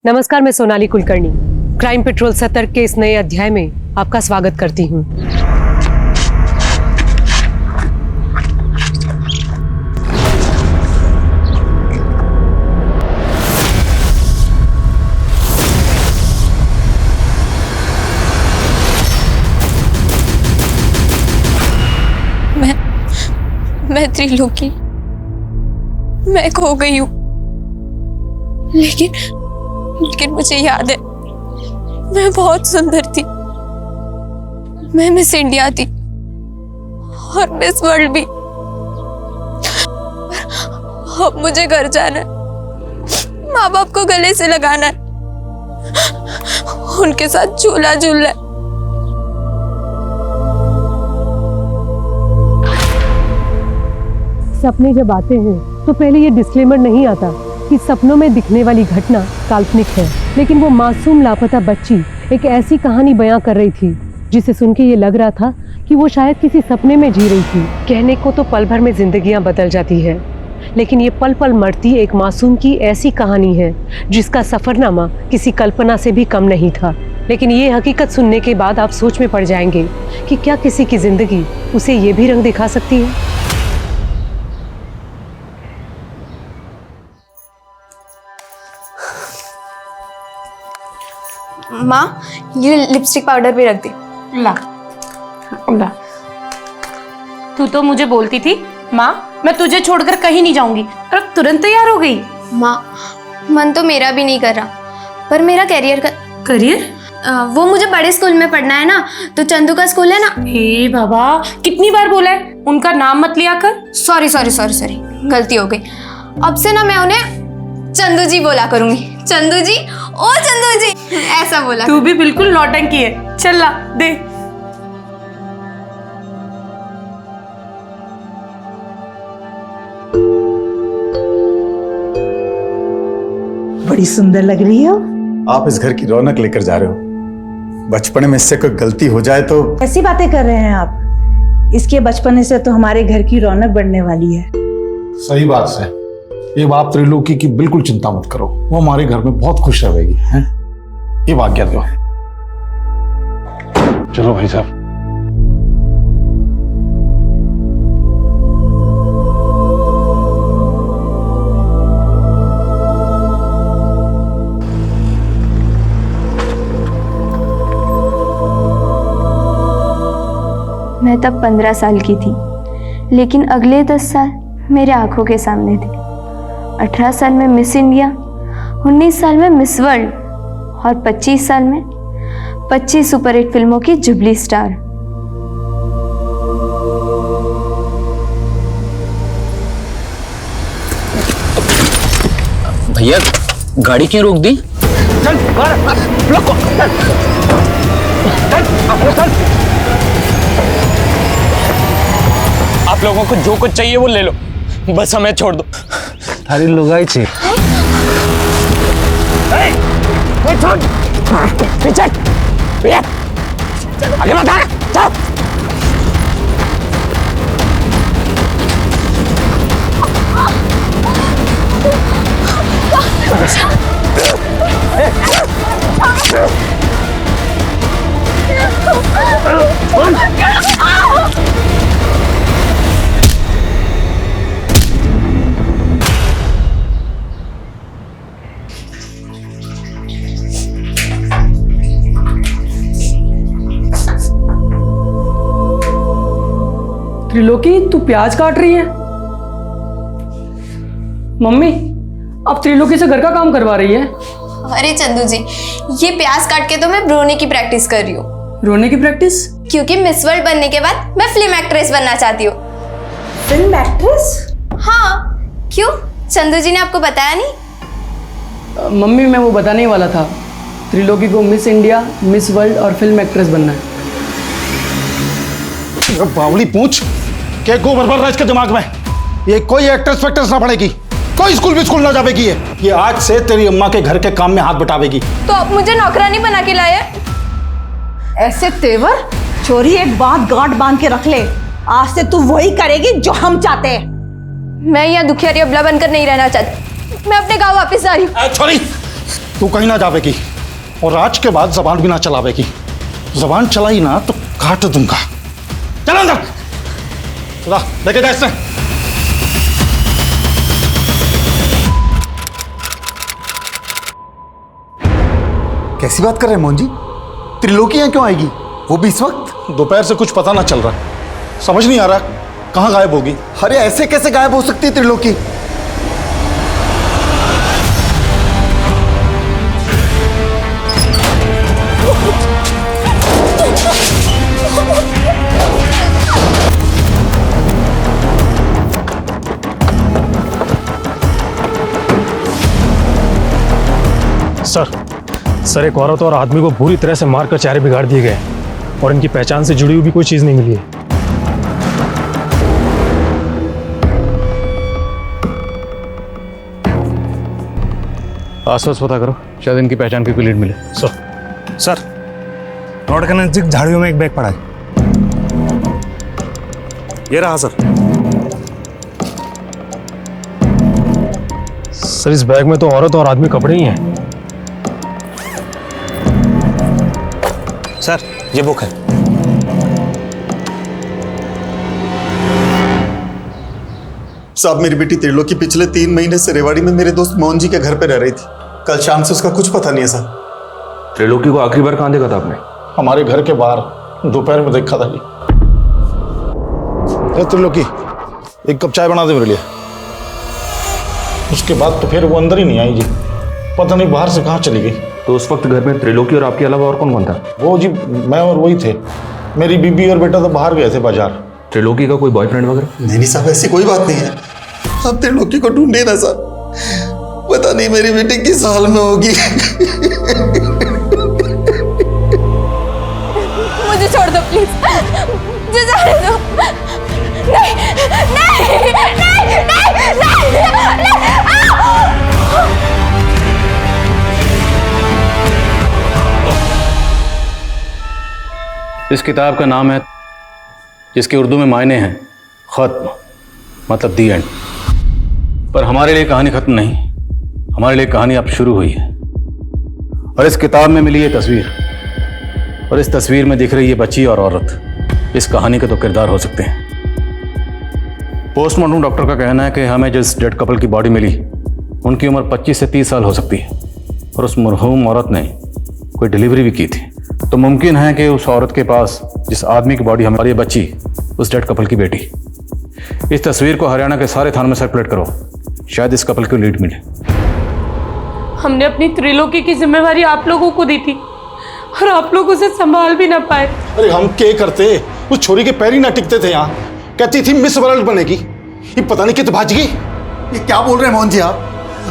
नमस्कार, मैं Sonali Kulkarni crime petrol सतर्क के इस नए अध्याय में आपका स्वागत करती हूँ। मैं त्रिलोकी, मैं खो गई हूँ, लेकिन मुझे याद है मैं बहुत सुंदर थी। मैं मिस इंडिया थी और मिस वर्ल्ड भी। अब मुझे घर जाना है, माँ बाप को गले से लगाना है, उनके साथ झूला झूलना है। सपने जब आते हैं तो पहले ये डिस्क्लेमर नहीं आता कि सपनों में दिखने वाली घटना काल्पनिक है, लेकिन वो मासूम लापता बच्ची एक ऐसी कहानी बयां कर रही थी जिसे सुन के ये लग रहा था कि वो शायद किसी सपने में जी रही थी। कहने को तो पल भर में जिंदगियां बदल जाती है, लेकिन ये पल पल मरती एक मासूम की ऐसी कहानी है जिसका सफरनामा किसी कल्पना से भी कम नहीं था। लेकिन ये हकीकत सुनने के बाद आप सोच में पड़ जाएंगे कि क्या किसी की जिंदगी उसे ये भी रंग दिखा सकती है। माँ, ये लिपस्टिक पाउडर भी रख दे। ला ला। तू तो मुझे बोलती थी माँ मैं तुझे छोड़कर कहीं नहीं जाऊंगी, और अब तुरंत तैयार हो गई। माँ, मन तो मेरा भी नहीं कर रहा, पर मेरा करियर वो मुझे बड़े स्कूल में पढ़ना है ना, तो चंदू का स्कूल है ना। हे बाबा, कितनी बार बोला है उनका नाम मत लिया कर। सॉरी, गलती हो गई। अब से ना मैं उन्हें चंदू जी बोला करूंगी। चंदू जी, ओ चंदू जी, ऐसा बोला। तू भी बिल्कुल नौटंकी है। चल ला दे। बड़ी सुंदर लग रही हो। आप इस घर की रौनक लेकर जा रहे हो। बचपन में इससे कोई गलती हो जाए तो। ऐसी बातें कर रहे हैं आप। इसके बचपने से तो हमारे घर की रौनक बढ़ने वाली है। सही बात है। ये बात त्रिलोकी की बिल्कुल चिंता मत करो, वो हमारे घर में बहुत खुश रहेगी। हैं? ये आज्ञा दो। चलो भाई साहब। मैं तब 15 साल की थी, लेकिन अगले 10 साल मेरे आंखों के सामने थे। 18 साल में मिस इंडिया, 19 साल में मिस वर्ल्ड और 25 साल में 25 सुपरहिट फिल्मों की जुबली स्टार। भैया गाड़ी क्यों रोक दी? आप लोगों को जो कुछ चाहिए वो ले लो, बस हमें छोड़ दो। थारी लुगाई छे। पीछे आगे मत आ, चल। त्रिलोकी, तू प्याज काट रही है? मम्मी, अब त्रिलोकी से घर का काम करवा रही है? अरे चंदू जी, ये प्याज काट के तो मैं रोने की प्रैक्टिस कर रही हूँ। रोने की प्रैक्टिस? क्योंकि मिस वर्ल्ड बनने के बाद मैं फिल्म एक्ट्रेस बनना चाहती हूँ। Film actress? हाँ, क्यों? चंदू जी ने आपको बताया नहीं? मम्मी, मैं वो बताने ही वाला था। त्रिलोकी को मिस इंडिया, मिस वर्ल्ड और फिल्म एक्ट्रेस बनना है। बावली पूछ क्या गोबर भर रहा है इसके दिमाग में। ये कोई एक्ट्रेस फैक्ट्रेस ना पड़ेगी, कोई स्कूल भी स्कूल ना जावेगी। ये आज से तेरी अम्मा के घर के काम में हाथ बटावेगी। तो अब मुझे नौकरानी बना के लाए? ऐसे तेवर चोरी एक बात गांठ बांध के रख ले। आज से तू वही करेगी जो हम चाहते हैं। मैं यहाँ दुखियारी अबला बनकर नहीं रहना चाहती। मैं अपने गांव वापस जा रही हूँ। छोरी, तू कहीं ना जावेगी और आज के बाद जबान भी ना चलावेगी। जबान चलाई ना तो काट दूंगा। चल अंदर, चला लेके जा इससे। कैसी बात कर रहे हैं मोहन जी? त्रिलोकी यहाँ क्यों आएगी, वो भी इस वक्त? दोपहर से कुछ पता ना चल रहा, समझ नहीं आ रहा कहाँ गायब होगी। अरे ऐसे कैसे गायब हो सकती है त्रिलोकी? सर एक औरत और आदमी को बुरी तरह से मारकर चेहरे बिगाड़ दिए गए हैं और इनकी पहचान से जुड़ी हुई भी कोई चीज नहीं मिली है। आसपास पता करो, शायद इनकी पहचान की कोई लीड मिले। सर रोड के नजदीक झाड़ियों में एक बैग पड़ा है। ये रहा सर। सर इस बैग में तो औरत और आदमी कपड़े ही हैं। सर ये बुक है। साहब मेरी बेटी त्रिलोकी पिछले 3 महीने से रेवाड़ी में मेरे दोस्त मोहन जी के घर पे रह रही थी। कल शाम से उसका कुछ पता नहीं है सर। त्रिलोकी को आखिरी बार कहाँ देखा था आपने? हमारे घर के बाहर दोपहर में देखा था जी। त्रिलोकी एक कप चाय बना दे मेरे लिए। उसके बाद तो फिर वो अंदर ही नहीं आई जी, पता नहीं बाहर से कहाँ चली गई। तो उस वक्त घर में त्रिलोकी और आपके अलावा और कौन कौन था? वो जी मैं और वही थे। मेरी बीबी और बेटा तो बाहर गए थे बाजार। त्रिलोकी का कोई बॉयफ्रेंड वगैरह? नहीं साहब ऐसी कोई बात नहीं है। आप त्रिलोकी को ढूंढे ना सर, पता नहीं मेरी बेटी किस हाल में होगी। मुझे छोड़ दो प्लीज, मुझे जाने दो। नहीं नहीं नहीं नहीं नहीं, नहीं। इस किताब का नाम है, जिसके उर्दू में मायने हैं खत्म, मतलब दी एंड। पर हमारे लिए कहानी खत्म नहीं, हमारे लिए कहानी अब शुरू हुई है। और इस किताब में मिली ये तस्वीर, और इस तस्वीर में दिख रही है बच्ची और औरत, इस कहानी के तो किरदार हो सकते हैं। पोस्टमार्टम डॉक्टर का कहना है कि हमें जिस डेड कपल की बॉडी मिली उनकी उम्र 25 से 30 साल हो सकती है, और उस मरहूम औरत ने कोई डिलीवरी भी की थी। तो मुमकिन है कि उस औरत के पास जिस आदमी की बॉडी हमें, और ये बच्ची उस डेड कपल की बेटी। इस तस्वीर को हरियाणा के सारे थानों में सर्कुलेट करो, शायद इस कपल को लीड मिले। हमने अपनी त्रिलोकी की जिम्मेवारी आप लोगों को दी थी और आप लोग उसे संभाल भी ना पाए। अरे हम क्या करते, उस छोरी के पैर ही ना टिकते थे। यहाँ कहती थी मिस वर्ल्ड बनेगी, ये पता नहीं कितनी भाज गई। ये क्या बोल रहे हैं मोहन जी आप?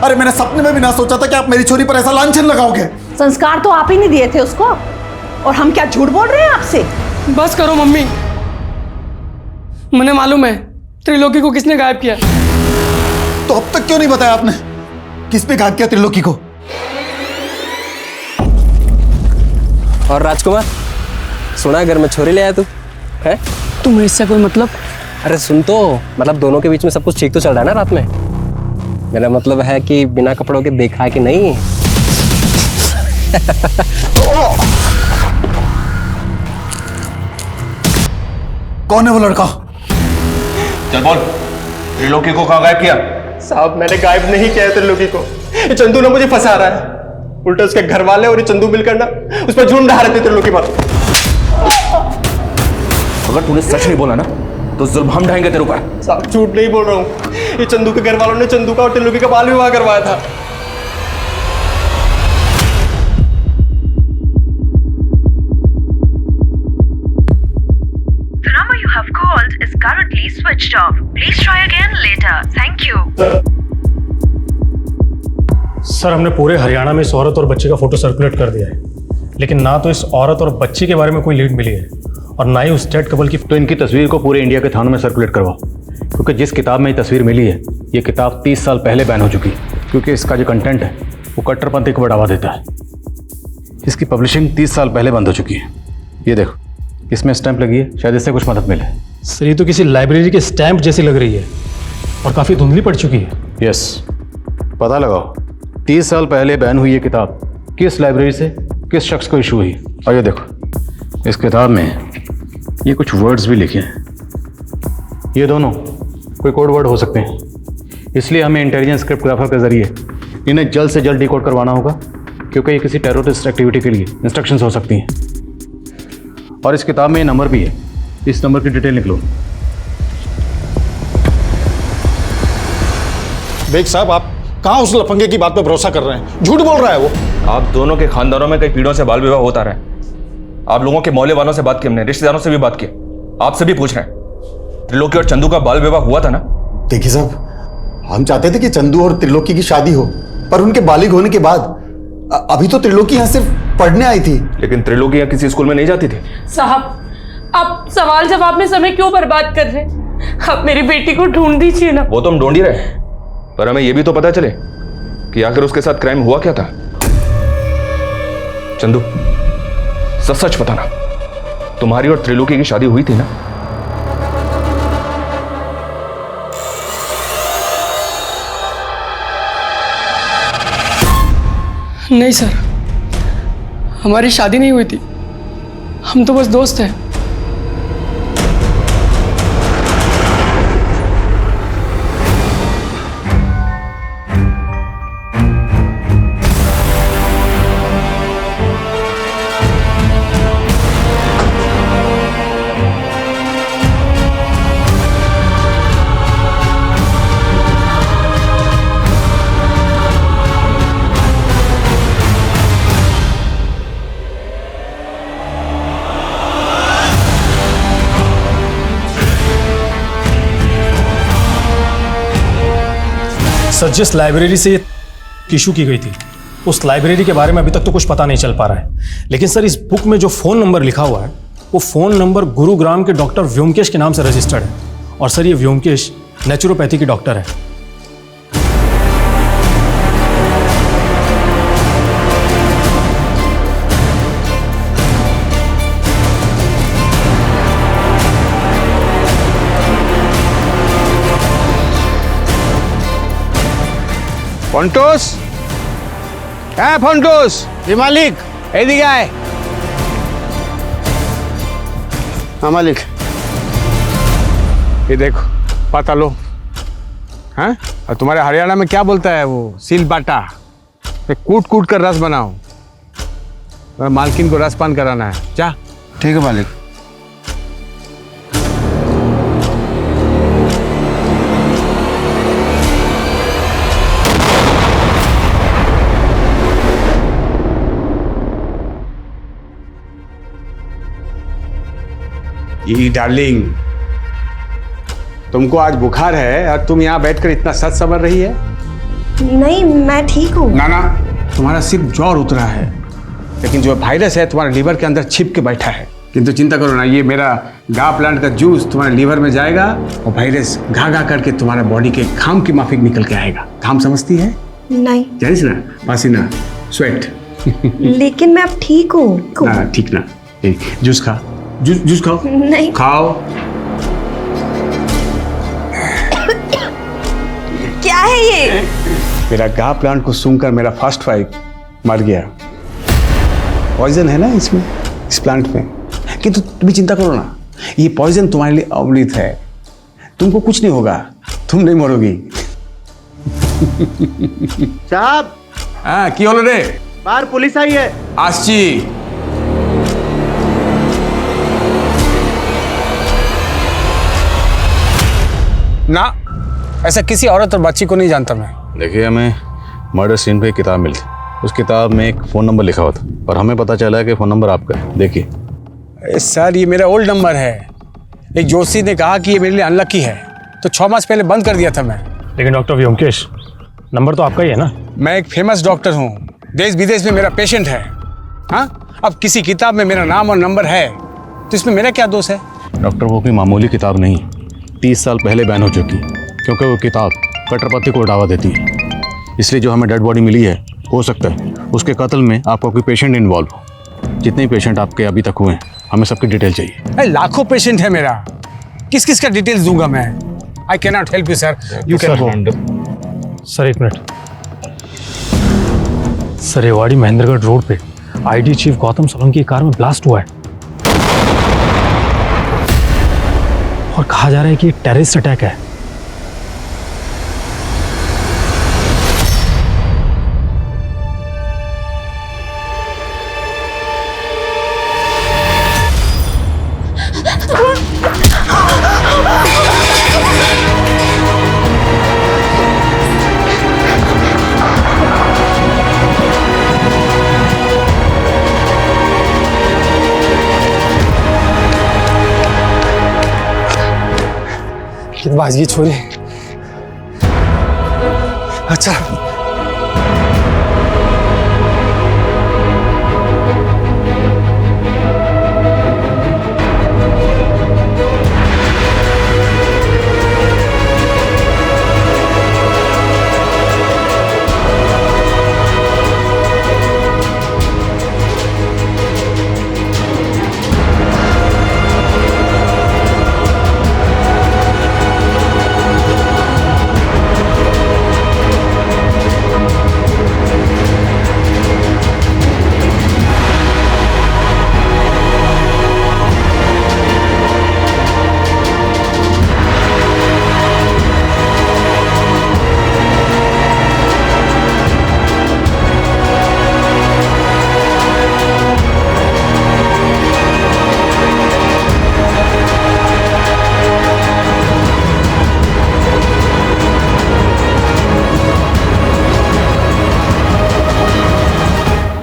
अरे मैंने सपने में भी ना सोचा था कि आप मेरी छोरी पर ऐसा लांछन लगाओगे। संस्कार तो आप ही नहीं दिए थे उसको, और हम क्या झूठ बोल रहे हैं आपसे? बस करो मम्मी, मुझे मालूम है त्रिलोकी को किसने गायब किया। तो अब तक क्यों नहीं बताया आपने? किस पे गायब किया त्रिलोकी को? और राजकुमार, सुना घर में छोरी ले आया तू है? तुम्हें इससे कोई मतलब? अरे सुन तो, मतलब दोनों के बीच में सब कुछ ठीक तो चल रहा है ना रात में? मेरा मतलब है कि बिना कपड़ों के देखा है कि नहीं। कौन है वो लड़का? चल बोल, त्रिलोकी को कहाँ गायब किया? साहब मैंने गायब नहीं किया है त्रिलोकी को, ये चंदू ने मुझे फंसा रहा है। उल्टा उसके घर वाले और ये चंदू मिलकर ना उस पर झूठ ढा रहे थे त्रिलोकी पर। अगर तूने सच नहीं बोला ना तो जुल्म हम ढाएंगे तेरे ऊपर। साहब झूठ नहीं बोल रहा हूँ, ये चंदू के घर वालों ने चंदू का और त्रिलोकी का बाल विवाह करवाया था। The number you have called is currently switched off. Please try again later. Thank you. Sir हमने पूरे हरियाणा में इस औरत और बच्चे का फोटो सर्कुलेट कर दिया है, लेकिन ना तो इस औरत और बच्ची के बारे में कोई लीड मिली है और ना ही उस डेड कपल की। तो इनकी तस्वीर को पूरे इंडिया के थानों में सर्कुलेट करवाओ, क्योंकि जिस किताब में ये तस्वीर मिली है ये किताब 30 साल पहले बैन हो चुकी है, क्योंकि इसका जो कंटेंट है वो कट्टरपंथी को बढ़ावा देता है। इसकी पब्लिशिंग 30 साल पहले बंद हो चुकी है। ये देखो, इसमें स्टैंप लगी है, शायद इससे कुछ मदद मिले। सर ये तो किसी लाइब्रेरी के स्टैंप जैसी लग रही है और काफ़ी धुंधली पड़ चुकी है। यस, पता लगाओ 30 साल पहले बैन हुई ये किताब किस लाइब्रेरी से किस शख्स को इशू हुई? और ये देखो, इस किताब में ये कुछ वर्ड्स भी लिखे हैं। ये दोनों कोई कोड वर्ड हो सकते हैं, इसलिए हमें इंटेलिजेंस क्रिप्टोग्राफर के जरिए इन्हें जल्द से जल्द डिकोड करवाना होगा, क्योंकि ये किसी टेररिस्ट एक्टिविटी के लिए इंस्ट्रक्शंस हो सकती हैं। और इस किताब में ये नंबर भी है, इस नंबर की डिटेल निकलो। बेग साहब, आप कहाँ उस लफंगे की बात पे भरोसा कर रहे हैं? झूठ बोल रहा है वो। आप दोनों के खानदानों में कई पीढ़ियों से बाल विवाह होता रहा है। आप लोगों के मोहल्ले वालों से बात की हमने, रिश्तेदारों से भी बात की, आपसे भी पूछ रहे हैं। त्रिलोकी और चंदू का बाल विवाह हुआ था ना? देखिए साहब, हम चाहते थे कि चंदू और त्रिलोकी की शादी हो, पर उनके बालिग होने के बाद अभी तो त्रिलोकी यहाँ सिर्फ पढ़ने आई थी। लेकिन त्रिलोकी यहाँ किसी स्कूल में नहीं जाती थी। साहब, आप सवाल जवाब में समय क्यों बर्बाद कर रहे हैं? आप मेरी बेटी को ढूंढ दीजिए ना। वो तो हम ढूंढ ही रहे, पर हमें यह भी तो पता चले कि आखिर उसके साथ क्राइम हुआ क्या था। चंदू, सच सच बताना, तुम्हारी और त्रिलोकी की शादी हुई थी ना? नहीं सर, हमारी शादी नहीं हुई थी, हम तो बस दोस्त हैं। सर, जिस लाइब्रेरी से ये इशू की गई थी, उस लाइब्रेरी के बारे में अभी तक तो कुछ पता नहीं चल पा रहा है। लेकिन सर, इस बुक में जो फ़ोन नंबर लिखा हुआ है, वो फ़ोन नंबर गुरुग्राम के डॉक्टर व्योमकेश के नाम से रजिस्टर्ड है। और सर, ये व्योमकेश नेचुरोपैथी के डॉक्टर है। ফন্টুস, হ্যাঁ ফন্টুস, জি মালিক, এইদিকে আয়। हाँ मालिक, ये देखो पता लो। हाँ, और तुम्हारे हरियाणा में क्या बोलता है वो? सील बाटा। कूट कूट कर रस बनाओ, मालकिन को रसपान कराना है। जा। ठीक है मालिक। ये डार्लिंग, तुमको आज बुखार है और तुम यहाँ बैठकर इतना सच समझ रही है? नहीं, मैं ठीक हूँ। ना ना, तुम्हारा सिर्फ ज्वर उतरा है, लेकिन जो वायरस है तुम्हारे लीवर के अंदर छिप के बैठा है। किंतु चिंता करो ना, ये मेरा गा प्लांट का जूस तुम्हारे लीवर में जाएगा और वायरस घा घा करके तुम्हारे बॉडी के घाम की माफिक निकल के आएगा। घाम समझती है? नहीं। जानिस ना, पसीना, स्वेट। लेकिन मैं अब ठीक हूँ। ना ठीक ना, जूस खा, जूस खाओ। नहीं खाओ। क्या है ये? मेरा गा प्लांट को सूंघकर मेरा फर्स्ट वाइफ मर गया। पॉइजन है ना इसमें, इस प्लांट में। किंतु तुम चिंता करो ना, ये पॉइजन तुम्हारे लिए अमृत है। तुमको कुछ नहीं होगा, तुम नहीं मरोगी। साहब। हाँ, की होलो रे? बाहर पुलिस आई है। आसची। ना, ऐसा किसी औरत और बच्ची को नहीं जानता मैं। देखिए, हमें मर्डर सीन पे एक किताब मिली, उस किताब में एक फ़ोन नंबर लिखा हुआ था और हमें पता चला है कि फ़ोन नंबर आपका है। देखिए सर, ये मेरा ओल्ड नंबर है। एक जोशी ने कहा कि ये मेरे लिए अनलकी है, तो 6 मास पहले बंद कर दिया था मैं। लेकिन डॉक्टर व्योमकेश, नंबर तो आपका ही है ना? मैं एक फेमस डॉक्टर हूँ, देश विदेश में मेरा पेशेंट है। हाँ, अब किसी किताब में मेरा नाम और नंबर है तो इसमें मेरा क्या दोष है? डॉक्टर, वो कोई मामूली किताब नहीं, 30 साल पहले बैन हो चुकी, क्योंकि वो किताब कट्टरपंथी को बढ़ावा देती है। इसलिए जो हमें डेड बॉडी मिली है, हो सकता है उसके कत्ल में आपका कोई पेशेंट इन्वॉल्व हो। जितने पेशेंट आपके अभी तक हुए हैं, हमें सबकी डिटेल चाहिए। लाखों पेशेंट है मेरा, किस किस का डिटेल्स दूंगा मैं? I can not help you sir, you can go. Sir, एक मिनट। सर रेवाड़ी महेंद्रगढ़ रोड पे आईडी चीफ गौतम सोलंकी की कार में ब्लास्ट हुआ है और कहा जा रहा है कि टेररिस्ट अटैक है। बाजी छोरी। अच्छा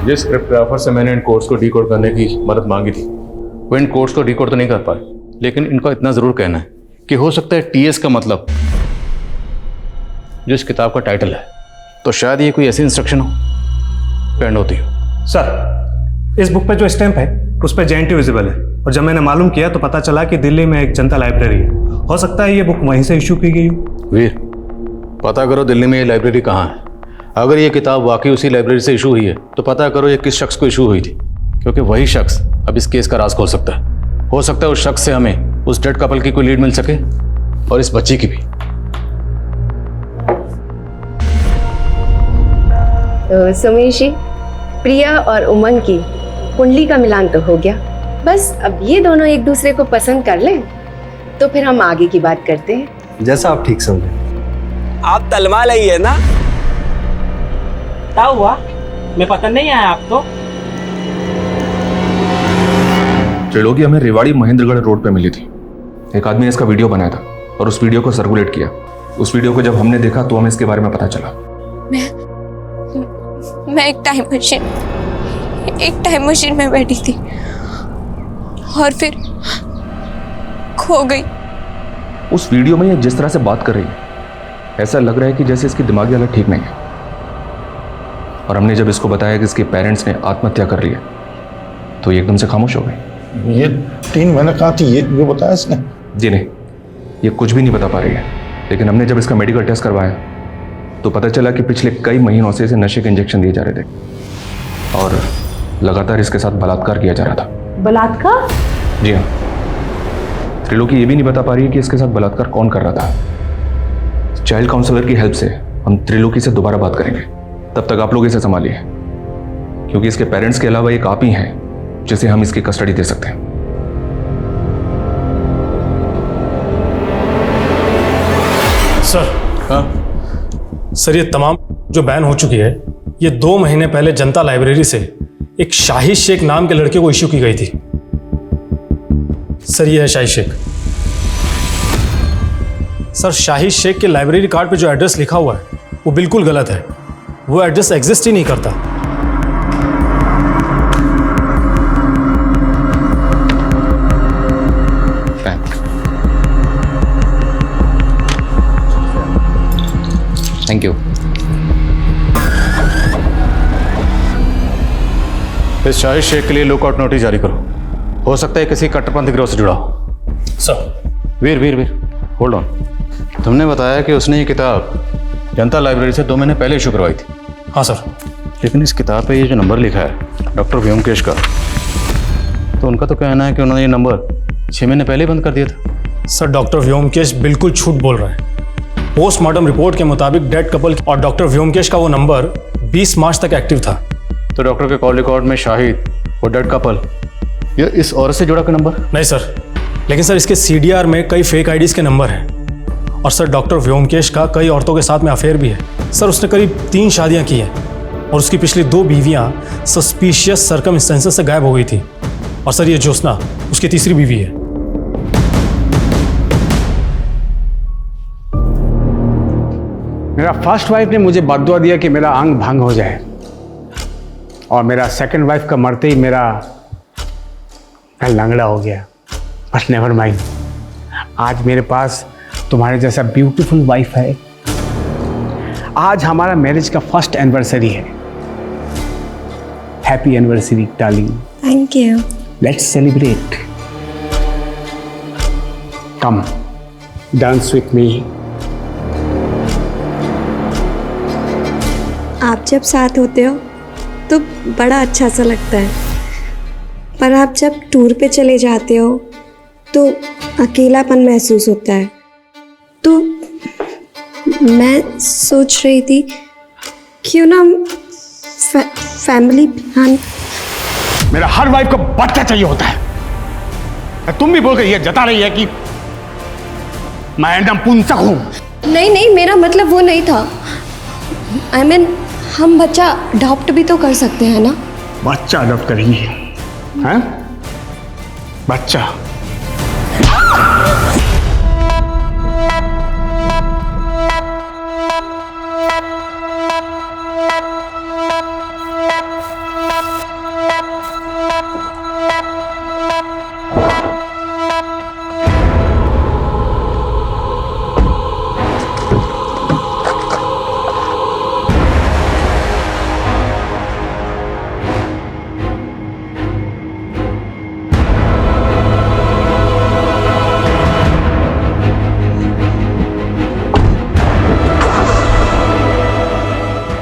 जिस क्रिप्टोग्राफर से मैंने इन कोड्स को डीकोड करने की मदद मांगी थी वो इन कोड्स को डीकोड तो नहीं कर पाए, लेकिन इनका इतना ज़रूर कहना है कि हो सकता है टीएस का मतलब जो इस किताब का टाइटल है, तो शायद ये कोई ऐसी इंस्ट्रक्शन हो पेंड होती हो। सर इस बुक पे जो स्टैंप है उस पर JNT विजिबल है और जब मैंने मालूम किया तो पता चला कि दिल्ली में एक जनता लाइब्रेरी है। हो सकता है ये बुक वहीं से इशू की गई हो। वीर पता करो दिल्ली में ये लाइब्रेरी कहाँ है। अगर ये किताब वाकई उसी लाइब्रेरी से इशू हुई है तो पता करो ये किस शख्स को इशू हुई थी, क्योंकि वही शख्स अब इस केस का राज खोल सकता है। हो सकता है उस शख्स से हमें उस डेड कपल की कोई लीड मिल सके और इस बच्ची की भी। तो सुमेश जी, प्रिया और उमंग की कुंडली का मिलान तो हो गया, बस अब ये दोनों एक दूसरे को पसंद कर लें तो फिर हम आगे की बात करते हैं। जैसा आप ठीक समझे। आप तलवा लई है ना? क्या हुआ? मैं पसंद नहीं आया आपको? त्रिलोकी हमें रेवाड़ी महेंद्रगढ़ रोड पे मिली थी। एक आदमी ने इसका वीडियो बनाया था और उस वीडियो को सर्कुलेट किया। उस वीडियो को जब हमने देखा तो हमें इसके बारे में पता चला। मैं एक टाइम मशीन में बैठी थी और फिर खो गई। उस वीडियो में ये जिस तरह से बात कर रही है ऐसा लग रहा है कि जैसे इसकी दिमागी हालत ठीक नहीं है। और हमने जब इसको बताया कि इसके पेरेंट्स ने आत्महत्या कर ली है तो ये एकदम से खामोश हो गई। ये 3 महीने कहाँ थी ये बताया इसने? जी नहीं, ये कुछ भी नहीं बता पा रही है। लेकिन हमने जब इसका मेडिकल टेस्ट करवाया तो पता चला कि पिछले कई महीनों से इसे नशे के इंजेक्शन दिए जा रहे थे और लगातार इसके साथ बलात्कार किया जा रहा था। बलात्कार? जी हाँ। त्रिलोकी ये भी नहीं बता पा रही है कि इसके साथ बलात्कार कौन कर रहा था। चाइल्ड काउंसलर की हेल्प से हम त्रिलोकी से दोबारा बात करेंगे। तब तक आप लोग इसे संभालिए, क्योंकि इसके पेरेंट्स के अलावा एक आप ही हैं जिसे हम इसकी कस्टडी दे सकते हैं। सर। हाँ सर, ये तमाम जो बैन हो चुकी है ये 2 महीने पहले जनता लाइब्रेरी से एक शाहिद शेख नाम के लड़के को इश्यू की गई थी। सर ये है शाहिद शेख। सर शाहिद शेख के लाइब्रेरी कार्ड पे जो एड्रेस लिखा हुआ है वो बिल्कुल गलत है। वो एड्रेस एग्जिस्ट ही नहीं करता। Thank you. इस शाहिद शेख के लिए लुकआउट नोटिस जारी करो। हो सकता है किसी कट्टरपंथी गिरोह से जुड़ा हो। Sir. Veer Veer Veer hold on. तुमने बताया कि उसने ये किताब जनता लाइब्रेरी से 2 महीने पहले इशू करवाई थी। हाँ सर। लेकिन इस किताब पे ये जो नंबर लिखा है डॉक्टर व्योमकेश का, तो उनका तो कहना है कि उन्होंने ये नंबर 6 महीने पहले बंद कर दिया था। सर डॉक्टर व्योमकेश बिल्कुल झूठ बोल रहा है। पोस्टमार्टम रिपोर्ट के मुताबिक डेड कपल और डॉक्टर व्योमकेश का वो नंबर 20 मार्च तक एक्टिव था। तो डॉक्टर के कॉल रिकॉर्ड में शाहिद और डेड कपल, ये इस औरत से जुड़ा का नंबर? नहीं सर, लेकिन सर इसके CDR में कई फेक आईडीज के नंबर हैं। और सर डॉक्टर व्योमकेश का कई औरतों के साथ में अफेयर भी है। सर उसने करीब 3 शादियां की हैं और उसकी पिछली 2 बीवियां सस्पिशियस सर्कमस्टेंसेस से गायब हो गई थी। और सर ये ज्योत्सना उसकी तीसरी बीवी है। मेरा फर्स्ट वाइफ ने मुझे बददुआ दिया कि मेरा अंग भंग हो जाए, और मेरा सेकंड वाइफ का मरते ही मैं लंगड़ा हो गया। बट नेवर माइंड, आज मेरे पास तुम्हारे जैसा ब्यूटीफुल वाइफ है। आज हमारा मैरिज का फर्स्ट एनिवर्सरी है। Happy anniversary darling. Thank you. Let's celebrate. Come dance with me. आप जब साथ होते हो तो बड़ा अच्छा सा लगता है, पर आप जब टूर पे चले जाते हो तो अकेलापन महसूस होता है। तो मैं सोच रही थी क्यों ना फैमिली प्लान। मेरा हर वाइफ को बच्चा चाहिए होता है। तुम भी बोल के ये जता रही है कि मैं एकदम पुंसक हूं। नहीं नहीं, मेरा मतलब वो नहीं था। I mean, हम बच्चा अडॉप्ट भी तो कर सकते हैं ना। बच्चा अडॉप्ट करेंगी? हैं? बच्चा?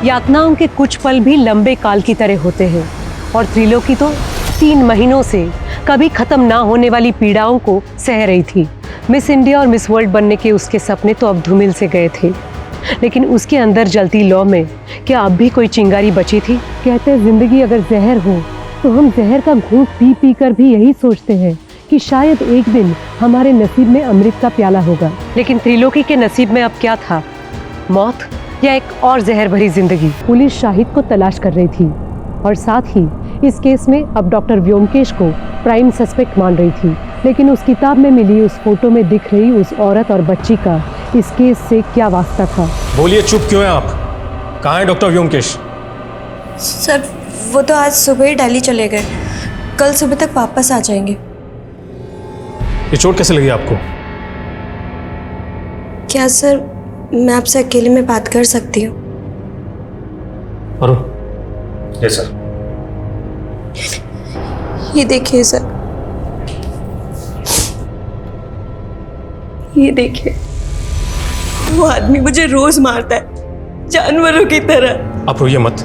यातनाओं के कुछ पल भी लंबे काल की तरह होते हैं और त्रिलोकी तो 3 महीनों से कभी खत्म ना होने वाली पीड़ाओं को सह रही थी। मिस इंडिया और मिस वर्ल्ड बनने के उसके सपने तो अब धूमिल से गए थे, लेकिन उसके अंदर जलती लौ में क्या अब भी कोई चिंगारी बची थी? कहते हैं जिंदगी अगर जहर हो तो हम जहर का घूंट पी पी कर भी यही सोचते हैं कि शायद एक दिन हमारे नसीब में अमृत का प्याला होगा। लेकिन त्रिलोकी के नसीब में अब क्या था? मौत या एक और जहर भरी जिंदगी? पुलिस शाहिद को तलाश कर रही थी और साथ ही इस केस में अब डॉक्टर व्योमकेश को प्राइम सस्पेक्ट मान रही थी। लेकिन उस किताब में मिली उस फोटो में दिख रही उस औरत और बच्ची का इस केस से क्या वास्ता था? बोलिए, चुप क्यों हैं आप? कहाँ है डॉक्टर व्योमकेश? सर वो तो आज सुबह ही दिल्ली चले गए, कल सुबह तक वापस आ जाएंगे। ये चोट कैसे लगी आपको? क्या सर मैं आपसे अकेले में बात कर सकती हूँ? अरुण। Yes sir. ये देखिए सर, ये देखिए, वो आदमी मुझे रोज मारता है जानवरों की तरह। आप रोइए मत,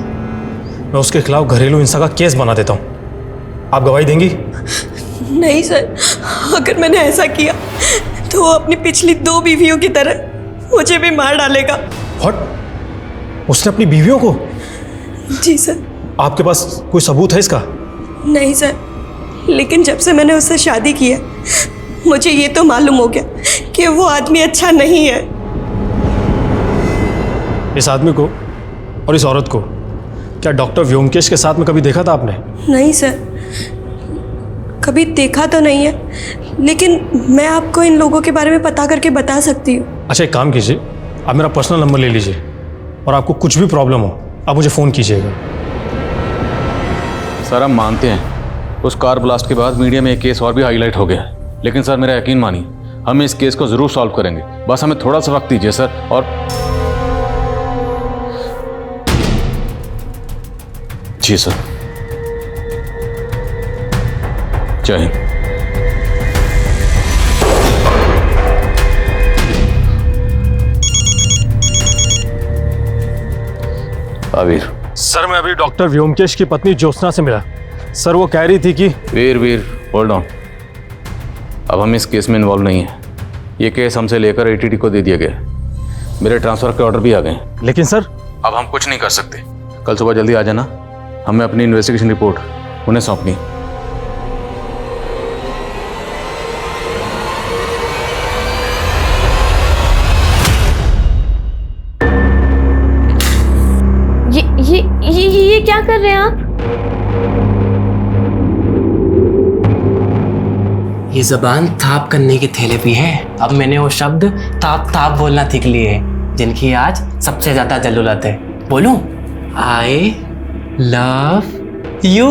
मैं उसके खिलाफ घरेलू हिंसा का केस बना देता हूँ। आप गवाही देंगी? नहीं सर, अगर मैंने ऐसा किया तो वो अपनी पिछली 2 बीवियों की तरह मुझे भी मार डालेगा। व्हाट? उसने अपनी बीवियों को? जी सर। आपके पास कोई सबूत है इसका? नहीं सर, लेकिन जब से मैंने उससे शादी की है मुझे ये तो मालूम हो गया कि वो आदमी अच्छा नहीं है। इस आदमी को और इस औरत को क्या डॉक्टर व्योमकेश के साथ में कभी देखा था आपने? नहीं सर, कभी देखा तो नहीं है, लेकिन मैं आपको इन लोगों के बारे में पता करके बता सकती हूँ। अच्छा, एक काम कीजिए, आप मेरा पर्सनल नंबर ले लीजिए और आपको कुछ भी प्रॉब्लम हो आप मुझे फ़ोन कीजिएगा। सर हम मानते हैं उस कार ब्लास्ट के बाद मीडिया में एक केस और भी हाईलाइट हो गया, लेकिन सर मेरा यकीन मानिए हम इस केस को ज़रूर सॉल्व करेंगे। बस हमें थोड़ा सा वक्त दीजिए सर। और जी सर, जय हिंद। वीर। सर मैं अभी डॉक्टर व्योमकेश की पत्नी ज्योत्सना से मिला। सर वो कह रही थी कि वीर होल्ड ऑन, अब हम इस केस में इन्वॉल्व नहीं हैं। ये केस हमसे लेकर ATT को दे दिया गया। मेरे ट्रांसफर के ऑर्डर भी आ गए। लेकिन सर अब हम कुछ नहीं कर सकते। कल सुबह जल्दी आ जाना, हमें अपनी इन्वेस्टिगेशन रिपोर्ट उन्हें सौंपनी। ये क्या कर रहे हैं आप? ये जबान ताप करने की थेरेपी है। अब मैंने वो शब्द ताप ताप बोलना सीख लिए हैं जिनकी आज सबसे ज्यादा जरूरत है। बोलूं? I love you.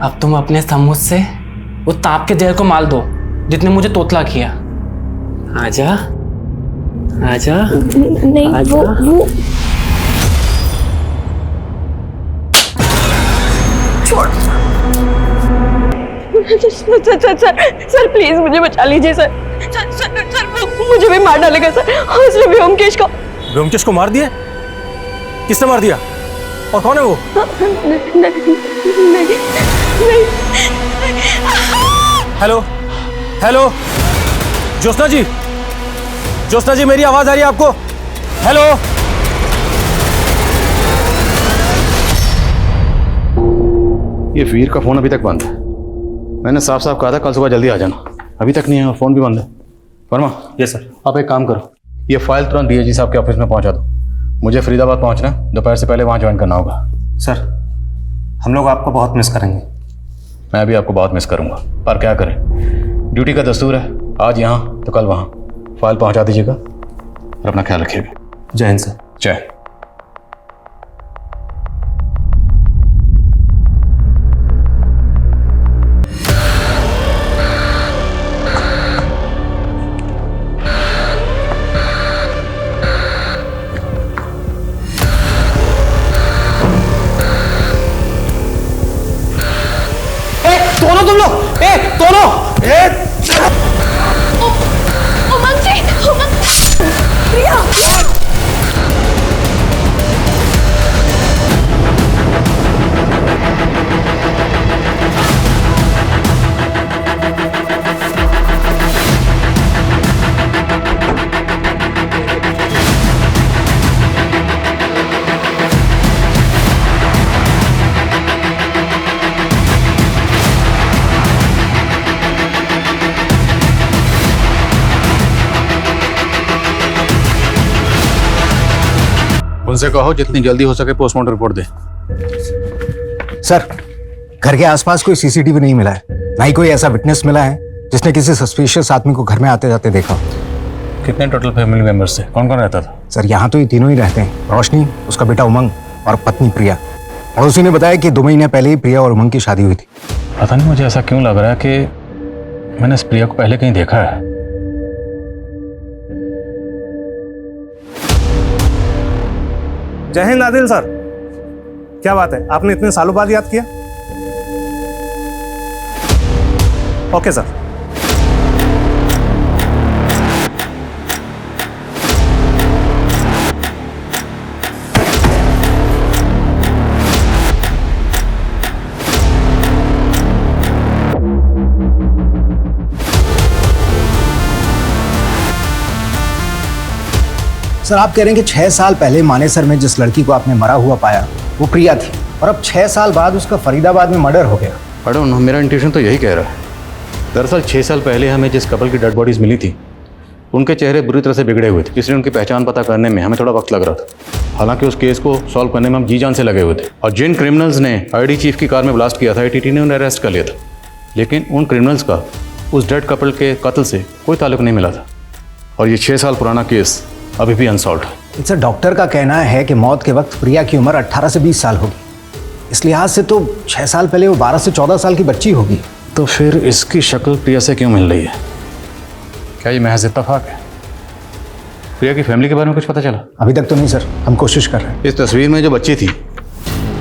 अब तुम अपने समूह से वो ताप के जहर को माल दो जितने मुझे तोतला किया। आजा आजा। नहीं आजा। वो छोड़। सर प्लीज मुझे बचा लीजिए सर। सर मुझे भी मार डालेगा सर। और इसने व्योमकेश को। व्योमकेश को मार दिया? किसने मार दिया और कौन है वो? नहीं। हेलो हेलो, ज्योत्सना जी, ज्योत्सना जी मेरी आवाज आ रही है आपको? हेलो। ये वीर का फोन अभी तक बंद है। मैंने साफ साफ कहा था कल सुबह जल्दी आ जाना, अभी तक नहीं है, फोन भी बंद है। वर्मा। Yes sir. आप एक काम करो, ये फाइल तुरंत डीआईजी साहब के ऑफिस में पहुंचा दो। मुझे फरीदाबाद पहुंचना है, दोपहर से पहले वहां ज्वाइन करना होगा। सर हम लोग आपको बहुत मिस करेंगे। मैं भी आपको बहुत मिस करूंगा, पर क्या करें, ड्यूटी का दस्तूर है, आज यहाँ तो कल वहाँ। फाइल पहुंचा दीजिएगा और अपना ख्याल रखिएगा। जय हिंद सर। जय। दोनों तुम लोग, दोनों उमंग जी, प्रिया। उनसे कहो जितनी जल्दी हो सके पोस्टमार्टम रिपोर्ट दे। सर घर के आसपास कोई सीसीटीवी नहीं मिला है, ना ही कोई ऐसा विटनेस मिला है जिसने किसी सस्पिशियस आदमी को घर में आते जाते देखा। कितने टोटल फैमिली मेंबर्स थे, कौन कौन रहता था? सर यहाँ तो ये तीनों ही रहते हैं, रोशनी, उसका बेटा उमंग और पत्नी प्रिया। पड़ोसी ने बताया कि 2 महीने पहले ही प्रिया और उमंग की शादी हुई थी। पता नहीं मुझे ऐसा क्यों लग रहा है कि मैंने इस प्रिया को पहले कहीं देखा है। जय हिंद आदिल सर, क्या बात है, आपने इतने सालों बाद याद किया। Okay sir. सर आप कह रहे हैं कि 6 साल पहले मानेसर में जिस लड़की को आपने मरा हुआ पाया वो प्रिया थी, और अब 6 साल बाद उसका फरीदाबाद में मर्डर हो गया। पढ़ो ना, मेरा इंट्यूशन तो यही कह रहा है। दरअसल 6 साल पहले हमें जिस कपल की डेड बॉडीज मिली थी उनके चेहरे बुरी तरह से बिगड़े हुए थे, इसलिए उनकी पहचान पता करने में हमें थोड़ा वक्त लग रहा था। हालांकि उस केस को सॉल्व करने में हम जी जान से लगे हुए थे, और जिन क्रिमिनल्स ने आईडी चीफ की कार में ब्लास्ट किया था ATT ने उन्हें अरेस्ट कर लिया था, लेकिन उन क्रिमिनल्स का उस डेड कपल के कत्ल से कोई ताल्लुक नहीं मिला था, और ये 6 साल पुराना केस अभी भी अनसॉल्व है। सर डॉक्टर का कहना है कि मौत के वक्त प्रिया की उम्र 18 से 20 साल होगी, इस लिहाज से तो 6 साल पहले वो 12 से 14 साल की बच्ची होगी। तो फिर इसकी शक्ल प्रिया से क्यों मिल रही है? क्या ये महज इत्तेफाक है? प्रिया की फैमिली के बारे में कुछ पता चला? अभी तक तो नहीं सर, हम कोशिश कर रहे हैं। इस तस्वीर में जो बच्ची थी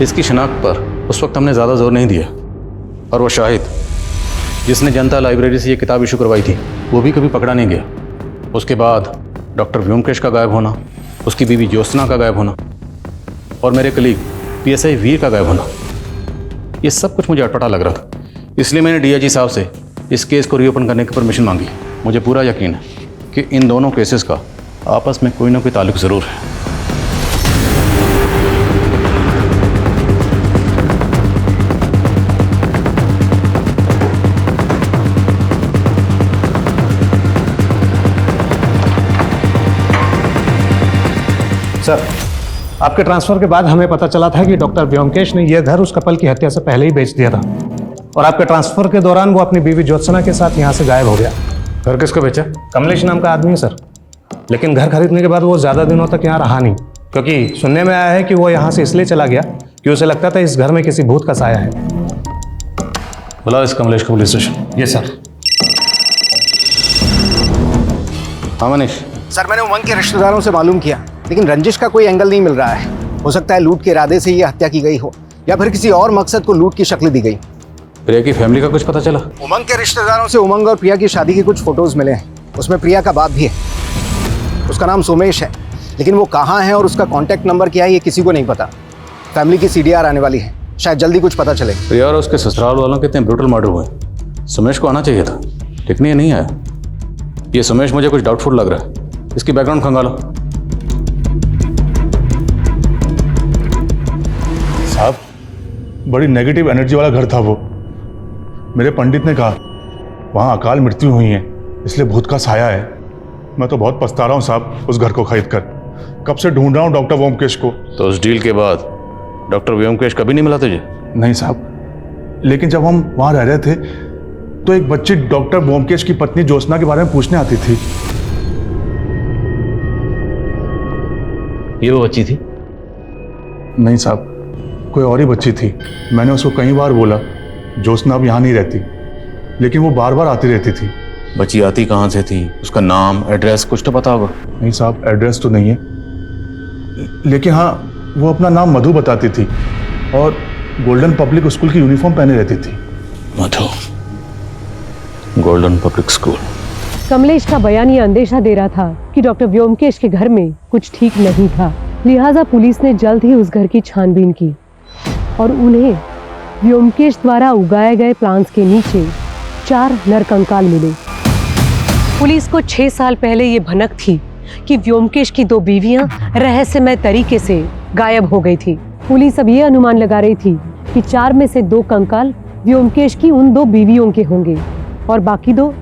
इसकी शिनाख्त पर उस वक्त हमने ज़्यादा जोर नहीं दिया, और वो शाहिद जिसने जनता लाइब्रेरी से ये किताब इशू करवाई थी वो भी कभी पकड़ा नहीं गया। उसके बाद डॉक्टर व्योमकेश का गायब होना, उसकी बीवी ज्योत्सना का गायब होना, और मेरे कलीग PSI वीर का गायब होना, ये सब कुछ मुझे अटपटा लग रहा था। इसलिए मैंने DIG साहब से इस केस को रीओपन करने की परमिशन मांगी। मुझे पूरा यकीन है कि इन दोनों केसेस का आपस में कोई ना कोई ताल्लुक ज़रूर है। सर, आपके ट्रांसफर के बाद हमें पता चला था कि डॉक्टर व्योमकेश ने यह घर उस कपल की हत्या से पहले ही बेच दिया था और आपके ट्रांसफर के दौरान वो अपनी बीवी ज्योत्सना के साथ यहाँ से गायब हो गया। घर किसको बेचा? कमलेश नाम का आदमी है सर, लेकिन घर खरीदने के बाद वो ज़्यादा दिनों तक यहाँ रहा नहीं, क्योंकि सुनने में आया है कि वो यहाँ से इसलिए चला गया कि उसे लगता था इस घर में किसी भूत का साया है। बुलाओ इस कमलेश को पुलिस स्टेशन। ये सर। हाँ मनीष। सर, मैंने उमंग के रिश्तेदारों से मालूम किया, लेकिन रंजिश का कोई एंगल नहीं मिल रहा है। हो सकता है लूट के इरादे से ये हत्या की गई हो या फिर किसी और मकसद को लूट की शक्ल दी गई। प्रिया की फैमिली का कुछ पता चला? उमंग के रिश्तेदारों से उमंग और प्रिया की शादी की कुछ फोटोज मिले हैं। उसमें प्रिया का बाप भी है, उसका नाम सोमेश है, लेकिन वो कहाँ है और उसका कॉन्टैक्ट नंबर क्या है ये किसी को नहीं पता। फैमिली की CDR आने वाली है, शायद जल्दी कुछ पता चले। प्रिया और उसके ससुराल वालों के इतने ब्रूटल मर्डर हुए, सुमेश को आना चाहिए था, लेकिन ये नहीं आया। ये सुमेश मुझे कुछ डाउटफुल लग रहा है, इसकी बैकग्राउंड खंगालो। साहब, बड़ी नेगेटिव एनर्जी वाला घर था वो। मेरे पंडित ने कहा वहाँ अकाल मृत्यु हुई है, इसलिए भूत का साया है। मैं तो बहुत पछता रहा हूँ साहब उस घर को खरीद कर। कब से ढूंढ रहा हूँ डॉक्टर व्योमकेश को। तो उस डील के बाद डॉक्टर व्योमकेश कभी नहीं मिला तुझे? नहीं साहब, लेकिन जब हम वहाँ रह रहे थे तो एक बच्ची डॉक्टर व्योमकेश की पत्नी ज्योत्सना के बारे में पूछने आती थी। ये वो बच्ची थी? नहीं साहब, कोई और ही बच्ची थी। मैंने उसको कई बार बोला ज्योत्सना अब यहाँ नहीं रहती, लेकिन वो बार बार आती रहती थी। बच्ची आती कहाँ से थी? उसका नाम, एड्रेस कुछ तो पता होगा? नहीं साहब, एड्रेस तो नहीं है, लेकिन हाँ वो अपना नाम मधु बताती थी और गोल्डन पब्लिक स्कूल की यूनिफॉर्म पहने रहती थी। मधु, गोल्डन पब्लिक स्कूल। कमलेश का बयान ये अंदेशा दे रहा था कि डॉक्टर व्योमकेश के घर में कुछ ठीक नहीं था, लिहाजा पुलिस ने जल्द ही उस घर की छानबीन की और उन्हें व्योमकेश द्वारा उगाए गए प्लांट्स के नीचे 4 नरकंकाल मिले। पुलिस को 6 साल पहले ये भनक थी कि व्योमकेश की 2 बीवियां रहस्यमय तरीके से गायब हो गई थी। पुलिस अब ये अनुमान लगा रही थी कि 4 में से 2 कंकाल व्योमकेश की उन 2 बीवियों के होंगे और बाकी 2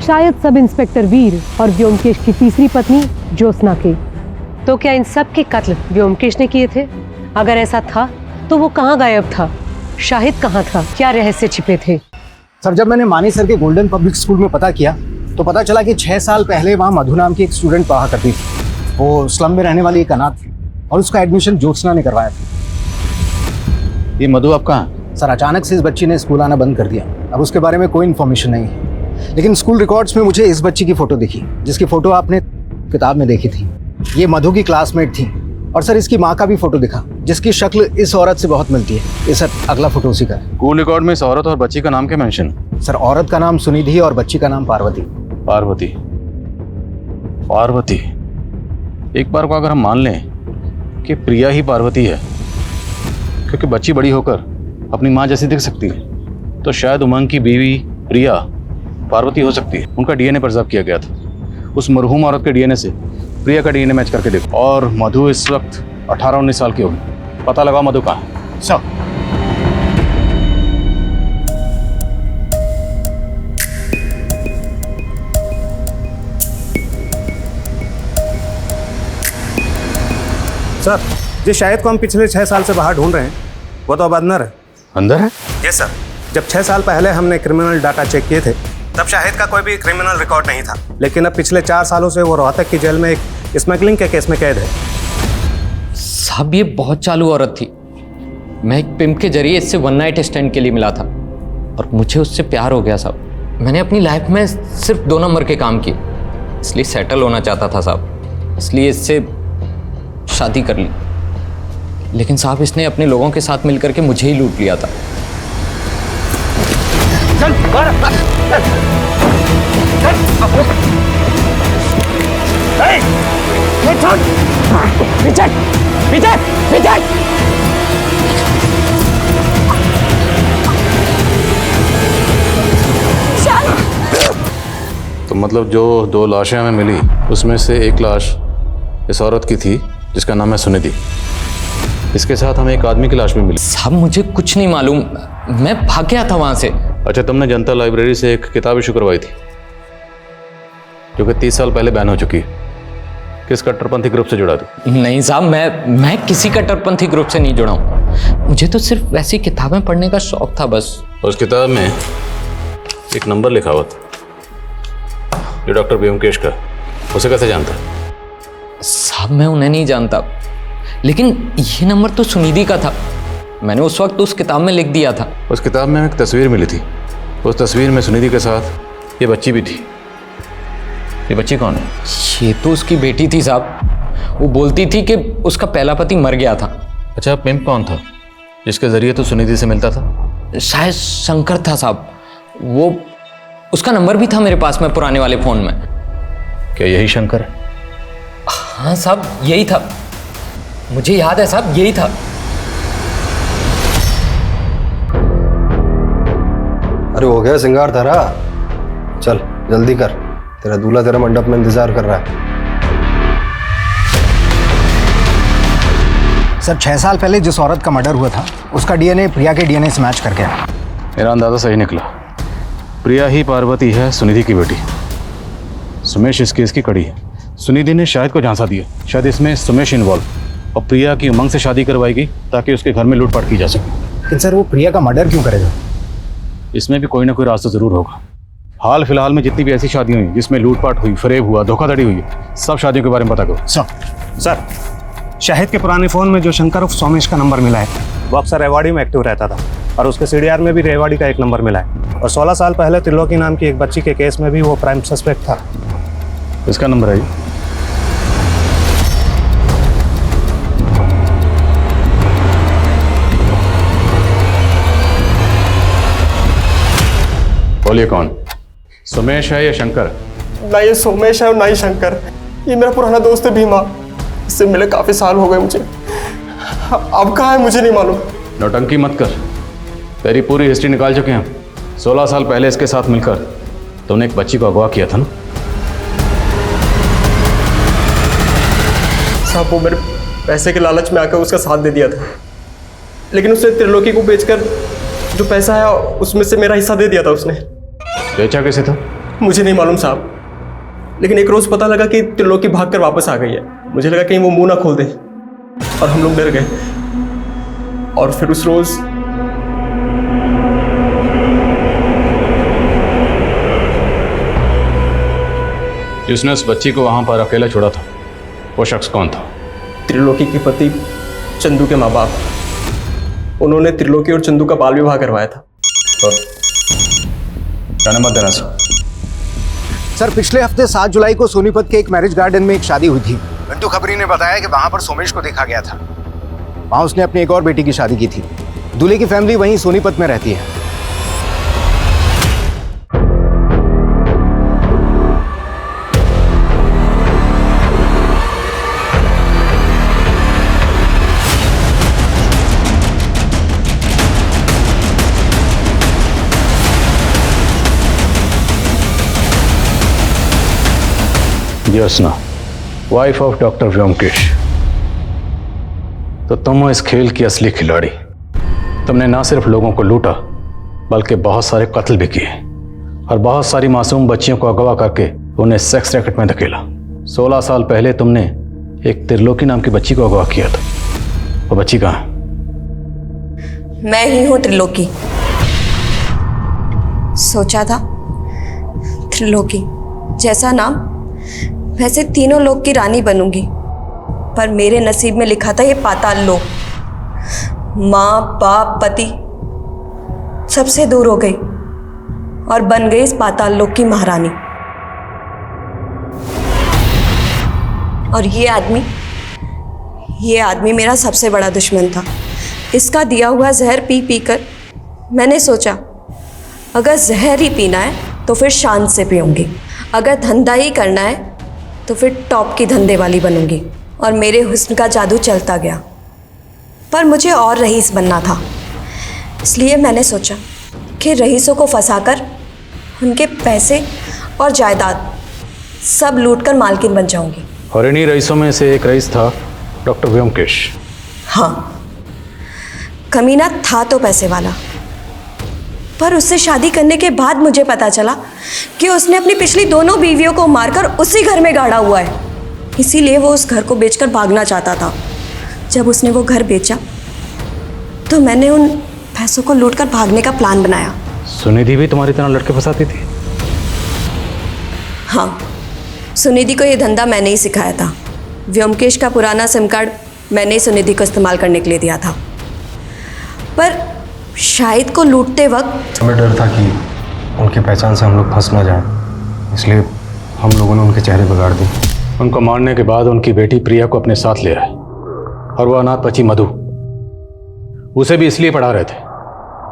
शायद सब इंस्पेक्टर वीर और व्योमकेश की तीसरी पत्नी ज्योत्सना के। तो क्या इन सब के कत्ल व्योमकेश ने किए थे? अगर ऐसा था तो वो कहाँ गायब था? शाहिद कहाँ था? क्या रहस्य छिपे थे? सर, जब मैंने मानी सर के गोल्डन पब्लिक स्कूल में पता किया तो पता चला कि 6 साल पहले वहाँ मधु नाम की एक स्टूडेंट पढ़ा करती थी। वो स्लम में रहने वाली एक अनाथ थी और उसका एडमिशन ज्योत्सना ने करवाया था। ये मधु आप कहाँ? सर, अचानक से इस बच्ची ने स्कूल आना बंद कर दिया। अब उसके बारे में कोई इन्फॉर्मेशन नहीं है, लेकिन स्कूल रिकॉर्ड्स में मुझे इस बच्ची की फ़ोटो दिखी, जिसकी फ़ोटो आपने किताब में देखी थी। ये मधु की क्लासमेट थी। और सर, इसकी माँ का भी फोटो दिखा, जिसकी शक्ल इस औरत से बहुत मिलती है। ये सर, अगला फोटो उसी का है। स्कूल रिकॉर्ड में इस औरत और बच्ची का नाम क्या मेंशन? सर, औरत का नाम सुनिधि और बच्ची का नाम पार्वती। पार्वती? पार्वती? एक बार को अगर हम मान लें कि प्रिया ही पार्वती है, क्योंकि बच्ची बड़ी होकर अपनी माँ जैसी दिख सकती है, तो शायद उमंग की बीवी प्रिया पार्वती हो सकती है। उनका DNA प्रिजर्व किया गया था। उस मरहूम औरत के DNA से प्रिया का DNA मैच करके देखो। और मधु इस वक्त 18-19 साल की होगी। पता लगाओ मधु कहाँ है। सर, सर, जिस शाहिद को हम पिछले 6 साल से बाहर ढूंढ रहे हैं वो तो अब अंदर है। अंदर है? Yes sir. जब 6 साल पहले हमने क्रिमिनल डाटा चेक किए थे तब शाहिद का कोई भी क्रिमिनल रिकॉर्ड नहीं था, लेकिन अब पिछले 4 सालों से वो रोहतक की जेल में एक स्मगलिंग के केस में कैद है। साहब, ये बहुत चालू औरत थी। मैं एक पिम्प के जरिए इससे 1 नाइट स्टैंड के लिए मिला था और मुझे उससे प्यार हो गया साहब। मैंने अपनी लाइफ में सिर्फ 2 नंबर के काम किए, इसलिए सेटल होना चाहता था साहब, इसलिए इससे शादी कर ली। लेकिन साहब, इसने अपने लोगों के साथ मिलकर के मुझे ही लूट लिया था। चल, तो मतलब जो 2 लाशें हमें मिली उसमें से एक लाश इस औरत की थी जिसका नाम है सुनिधि। इसके साथ हमें एक आदमी की लाश भी मिली। साहब, मुझे कुछ नहीं मालूम, मैं भाग गया था वहां से। अच्छा, तुमने जनता लाइब्रेरी से एक किताब इशू करवाई थी जो कि 30 साल पहले बैन हो चुकी है। किस कट्टरपंथी ग्रुप से जुड़ा तू? नहीं साहब, मैं किसी कट्टरपंथी ग्रुप से नहीं जुड़ा हूँ। मुझे तो सिर्फ वैसी किताबें पढ़ने का शौक था बस। उस किताब में एक नंबर लिखा हुआ था, ये डॉक्टर व्योमकेश का। उसे कैसे जानता? साहब मैं उन्हें नहीं जानता, लेकिन ये नंबर तो सुनिधि का था। मैंने उस वक्त उस किताब में लिख दिया था। उस किताब में एक तस्वीर मिली थी। उस तस्वीर में सुनिधि के साथ ये बच्ची भी थी। ये बच्ची कौन है? ये तो उसकी बेटी थी साहब। वो बोलती थी कि उसका पहला पति मर गया था। अच्छा, पिंप कौन था जिसके जरिए तो सुनिधि से मिलता था? शायद शंकर था साहब। वो उसका नंबर भी था मेरे पास में पुराने वाले फोन में। क्या यही शंकर है? हाँ साहब, यही था। मुझे याद है साहब, यही था। अरे हो गया सिंगार तारा, चल जल्दी कर, तेरा दूल्हा तेरा मंडप में इंतजार कर रहा है। सर 6 साल पहले जिस औरत का मर्डर हुआ था उसका डीएनए प्रिया के डीएनए से मैच करके आया। मेरा अंदाजा सही निकला। प्रिया ही पार्वती है, सुनिधि की बेटी। सुमेश इस केस की कड़ी है। सुनिधि ने शायद को झांसा दिया, शायद इसमें सुमेश इन्वॉल्व, और प्रिया की उमंग से शादी करवाएगी ताकि उसके घर में लूटपाट की जा सके। लेकिन सर वो प्रिया का मर्डर क्यों करेगा? इसमें भी कोई ना कोई रास्ता जरूर होगा। हाल फिलहाल में जितनी भी ऐसी शादियां हुई जिसमें लूटपाट हुई, फरेब हुआ, धोखाधड़ी हुई, सब शादियों के बारे में पता करो। सर शाहिद के पुराने फ़ोन में जो शंकर उर्फ सोमेश का नंबर मिला है वो अक्सर रेवाड़ी में एक्टिव रहता था, और उसके सीडीआर में भी रेवाड़ी का एक नंबर मिला है। और 16 साल पहले त्रिलोकी नाम की एक बच्ची के केस में भी वो प्राइम सस्पेक्ट था। इसका नंबर है? बोलिए, कौन? सुमेश है या शंकर? ना ये सोमेश है और ना ही शंकर। ये मेरा पुराना दोस्त है भीमा। इससे मिले काफी साल हो गए मुझे। अब कहाँ है मुझे नहीं मालूम। नौटंकी मत कर, तेरी पूरी हिस्ट्री निकाल चुके हैं। 16 साल पहले इसके साथ मिलकर तुमने एक बच्ची को अगवा किया था ना? साहब वो मेरे पैसे के लालच में आकर उसका साथ दे दिया था, लेकिन उसने त्रिलोकी को बेचकर जो पैसा है उसमें से मेरा हिस्सा दे दिया था उसने। बेचा कैसे था? मुझे नहीं मालूम साहब, लेकिन एक रोज पता लगा कि त्रिलोकी भागकर वापस आ गई है। मुझे लगा कहीं वो मुंह ना खोल दे, और हम लोग डर गए। और फिर उस रोज जिसने उस बच्ची को वहां पर अकेला छोड़ा था, वो शख्स कौन था? त्रिलोकी के पति चंदू के माँ बाप। उन्होंने त्रिलोकी और चंदू का बाल विवाह करवाया था। जाने मत देना सर। सर पिछले हफ्ते 7 जुलाई को सोनीपत के एक मैरिज गार्डन में एक शादी हुई थी। घंटू खबरी ने बताया कि वहां पर सोमेश को देखा गया था। वहां उसने अपनी एक और बेटी की शादी की थी। दूल्हे की फैमिली वहीं सोनीपत में रहती है। Jyotsna, wife of doctor Byomkesh. तो तुम हो इस खेल की असली खिलाड़ी। तुमने ना सिर्फ लोगों को लूटा, बल्कि बहुत सारे कत्ल भी किए, और बहुत सारी मासूम बच्चियों को अगवा करके उन्हें सेक्स रैकेट में धकेला। 16 साल पहले तुमने एक त्रिलोकी नाम की बच्ची को अगवा किया था। वो बच्ची कहाँ है? मैं ही हूं त्रिलोकी। सोचा था त्रिलोकी जैसा नाम, वैसे तीनों लोक की रानी बनूंगी, पर मेरे नसीब में लिखा था ये पाताल लोक। माँ बाप पति सबसे दूर हो गई और बन गई इस पाताल लोक की महारानी। और ये आदमी मेरा सबसे बड़ा दुश्मन था। इसका दिया हुआ जहर पी पी कर मैंने सोचा अगर जहर ही पीना है तो फिर शान से पीऊंगी, अगर धंधा ही करना है तो फिर टॉप की धंधे वाली बनूंगी। और मेरे हुस्न का जादू चलता गया, पर मुझे और रईस बनना था। इसलिए मैंने सोचा कि रईसों को फंसाकर उनके पैसे और जायदाद सब लूटकर मालकिन बन जाऊंगी। और इन्हीं रईसों में से एक रईस था डॉक्टर व्योमकेश। हाँ, कमीना था तो पैसे वाला, पर उससे शादी करने के बाद मुझे पता चला कि उसने अपनी पिछली दोनों बीवियों को मारकर उसी घर में गाड़ा हुआ है। इसीलिए वो उस घर को बेचकर भागना चाहता था। जब उसने वो घर बेचा तो मैंने उन पैसों को लूटकर भागने का प्लान बनाया। सुनिधि भी तुम्हारी तरह लड़के फंसाती थी? हाँ, सुनिधि को ये धंधा मैंने ही सिखाया था। व्योमकेश का पुराना सिम कार्ड मैंने ही सुनिधि को इस्तेमाल करने के लिए दिया था। पर शाहिद को लूटते वक्त हमें डर था कि उनकी पहचान से हम लोग फंस ना जाएं, इसलिए हम लोगों ने उनके चेहरे बिगाड़ दिए। उनको मारने के बाद उनकी बेटी प्रिया को अपने साथ ले आए और वो अनाथ बच्ची मधु, उसे भी इसलिए पढ़ा रहे थे।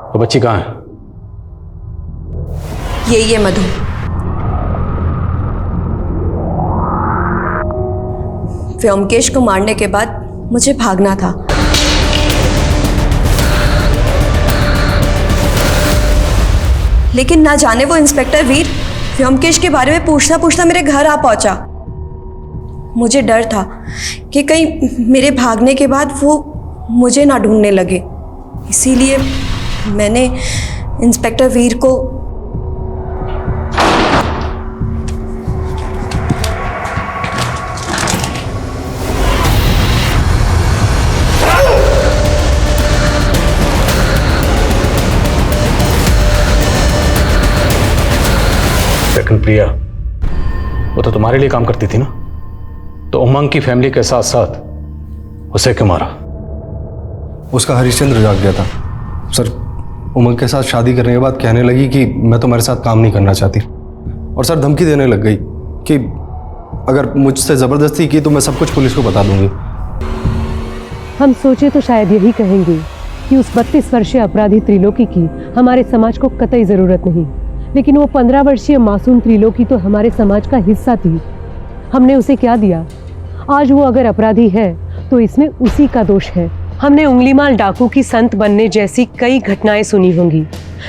वो बच्ची कहाँ है? ये मधु। व्योमकेश को मारने के बाद मुझे भागना था। लेकिन ना जाने वो इंस्पेक्टर वीर व्योमकेश के बारे में पूछता पूछता मेरे घर आ पहुंचा। मुझे डर था कि कहीं मेरे भागने के बाद वो मुझे ना ढूंढने लगे, इसीलिए मैंने इंस्पेक्टर वीर को लेकिन प्रिया वो तो तुम्हारे लिए काम करती थी ना, तो उमंग की फैमिली के साथ साथ उसे क्यों मारा? उसका हरिश्चंद्र जाग गया था सर। उमंग के साथ शादी करने के बाद कहने लगी कि मैं तुम्हारे साथ काम नहीं करना चाहती, और सर धमकी देने लग गई कि अगर मुझसे ज़बरदस्ती की तो मैं सब कुछ पुलिस को बता दूंगी। हम सोचे तो शायद यही कहेंगे कि उस 32 वर्षीय अपराधी त्रिलोकी की हमारे समाज को कतई ज़रूरत नहीं, लेकिन वो 15 वर्षीय मासूम त्रिलोकी तो हमारे समाज का हिस्सा थी। हमने उसे क्या दिया? आज वो अगर अपराधी है तो इसमें उसी का दोष है। हमने उंगलीमाल डाकू की संत बनने जैसी कई घटनाएं सुनी होंगी,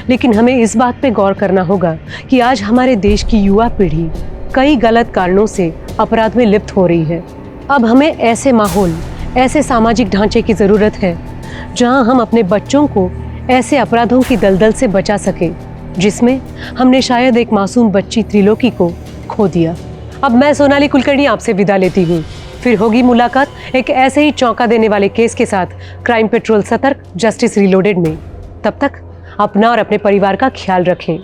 लेकिन हमें इस बात पे गौर करना होगा कि आज हमारे देश की युवा पीढ़ी कई गलत कारणों से अपराध में लिप्त हो रही है। अब हमें ऐसे माहौल, ऐसे सामाजिक ढांचे की ज़रूरत है जहां हम अपने बच्चों को ऐसे अपराधों की दलदल से बचा सकें जिसमें हमने शायद एक मासूम बच्ची त्रिलोकी को खो दिया। अब मैं सोनाली कुलकर्णी आपसे विदा लेती हूँ। फिर होगी मुलाकात एक ऐसे ही चौंका देने वाले केस के साथ क्राइम पेट्रोल सतर्क, जस्टिस रीलोडेड में। तब तक अपना और अपने परिवार का ख्याल रखें।